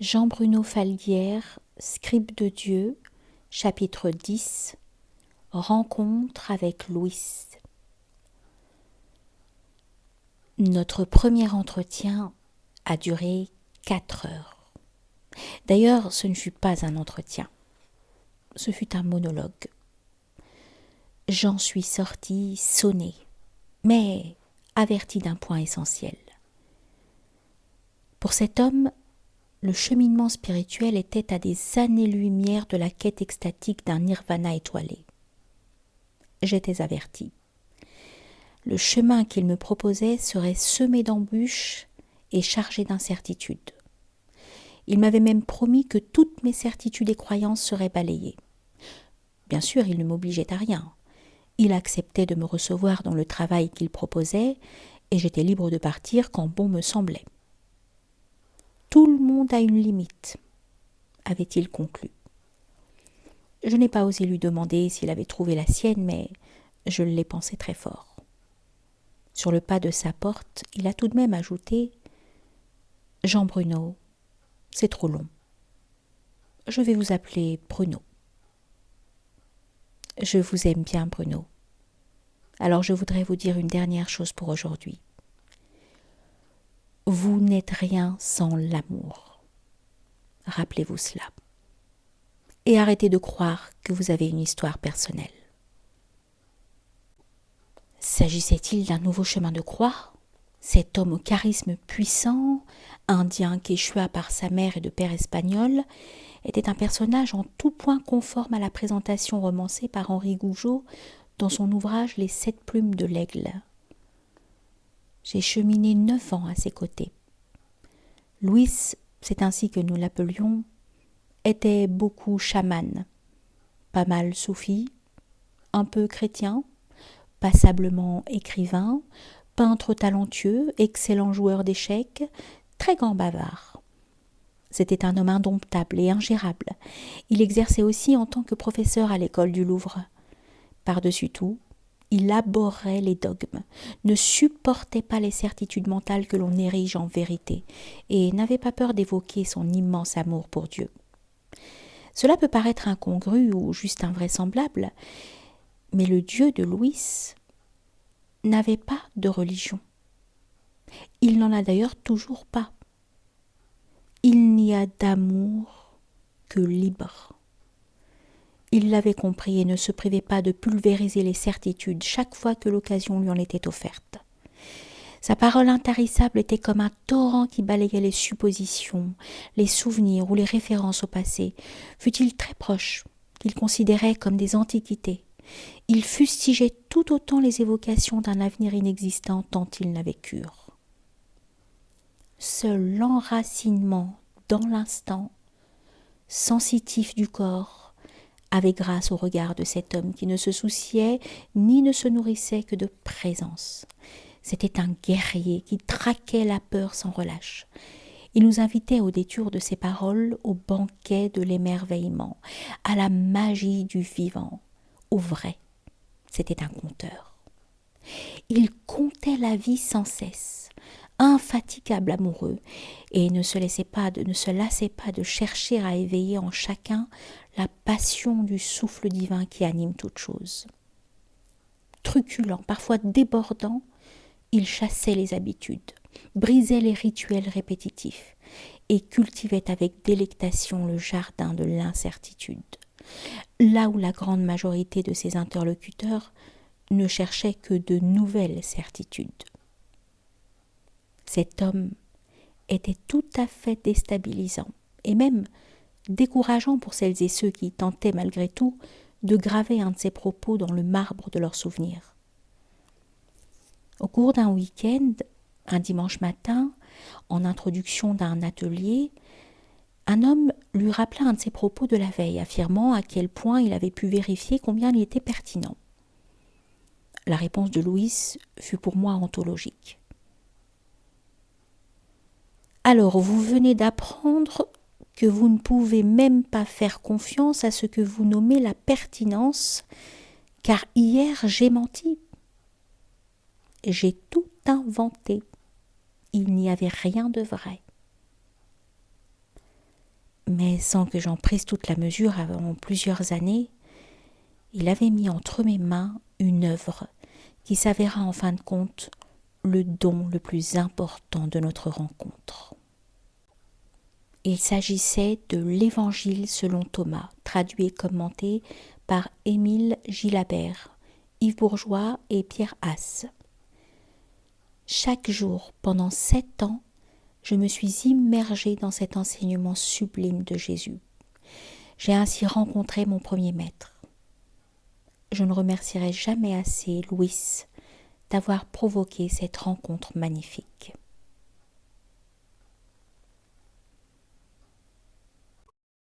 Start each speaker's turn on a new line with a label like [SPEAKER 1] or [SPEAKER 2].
[SPEAKER 1] Jean-Bruno Falguière, Scribe de Dieu, chapitre 10, Rencontre avec Louis. Notre premier entretien a duré 4 heures. D'ailleurs, ce ne fut pas un entretien, ce fut un monologue. J'en suis sortie sonnée, mais avertie d'un point essentiel. Pour cet homme, le cheminement spirituel était à des années-lumière de la quête extatique d'un nirvana étoilé. J'étais avertie. Le chemin qu'il me proposait serait semé d'embûches et chargé d'incertitudes. Il m'avait même promis que toutes mes certitudes et croyances seraient balayées. Bien sûr, il ne m'obligeait à rien. Il acceptait de me recevoir dans le travail qu'il proposait, et j'étais libre de partir quand bon me semblait. Tout le monde a une limite, avait-il conclu. Je n'ai pas osé lui demander s'il avait trouvé la sienne, mais je l'ai pensé très fort. Sur le pas de sa porte, il a tout de même ajouté « Jean-Bruno, c'est trop long. Je vais vous appeler Bruno. » Je vous aime bien, Bruno. Alors je voudrais vous dire une dernière chose pour aujourd'hui. Vous n'êtes rien sans l'amour. Rappelez-vous cela. Et arrêtez de croire que vous avez une histoire personnelle. S'agissait-il d'un nouveau chemin de croix ? Cet homme au charisme puissant, indien qu'échua par sa mère et de père espagnol, était un personnage en tout point conforme à la présentation romancée par Henri Gougeot dans son ouvrage Les 7 plumes de l'aigle. J'ai cheminé 9 ans à ses côtés. Louis, c'est ainsi que nous l'appelions, était beaucoup chaman, pas mal soufi, un peu chrétien, passablement écrivain, peintre talentueux, excellent joueur d'échecs, très grand bavard. C'était un homme indomptable et ingérable. Il exerçait aussi en tant que professeur à l'école du Louvre. Par-dessus tout, il abhorrait les dogmes, ne supportait pas les certitudes mentales que l'on érige en vérité, et n'avait pas peur d'évoquer son immense amour pour Dieu. Cela peut paraître incongru ou juste invraisemblable, mais le Dieu de Louis n'avait pas de religion. Il n'en a d'ailleurs toujours pas. Il n'y a d'amour que libre. Il l'avait compris et ne se privait pas de pulvériser les certitudes chaque fois que l'occasion lui en était offerte. Sa parole intarissable était comme un torrent qui balayait les suppositions, les souvenirs ou les références au passé, fût-il très proche, qu'il considérait comme des antiquités. Il fustigeait tout autant les évocations d'un avenir inexistant tant il n'avait cure. Seul l'enracinement dans l'instant, sensitif du corps, avait grâce au regard de cet homme qui ne se souciait ni ne se nourrissait que de présence. C'était un guerrier qui traquait la peur sans relâche. Il nous invitait au détour de ses paroles au banquet de l'émerveillement, à la magie du vivant, au vrai. C'était un conteur. Il comptait la vie sans cesse, infatigable amoureux, et ne se lassait pas de chercher à éveiller en chacun la passion du souffle divin qui anime toute chose. Truculent, parfois débordant, il chassait les habitudes, brisait les rituels répétitifs et cultivait avec délectation le jardin de l'incertitude, là où la grande majorité de ses interlocuteurs ne cherchait que de nouvelles certitudes. Cet homme était tout à fait déstabilisant et même décourageant pour celles et ceux qui tentaient malgré tout de graver un de ses propos dans le marbre de leurs souvenirs. Au cours d'un week-end, un dimanche matin, en introduction d'un atelier, un homme lui rappela un de ses propos de la veille, affirmant à quel point il avait pu vérifier combien il était pertinent. La réponse de Louis fut pour moi anthologique. Alors, vous venez d'apprendre que vous ne pouvez même pas faire confiance à ce que vous nommez la pertinence, car hier j'ai menti. J'ai tout inventé. Il n'y avait rien de vrai. mais sans que j'en prisse toute la mesure avant plusieurs années, il avait mis entre mes mains une œuvre qui s'avéra en fin de compte le don le plus important de notre rencontre. Il s'agissait de l'Évangile selon Thomas, traduit et commenté par Émile Gilabert, Yves Bourgeois et Pierre Haas. Chaque jour, pendant 7 ans, je me suis immergée dans cet enseignement sublime de Jésus. J'ai ainsi rencontré mon premier maître. Je ne remercierai jamais assez Louis d'avoir provoqué cette rencontre magnifique.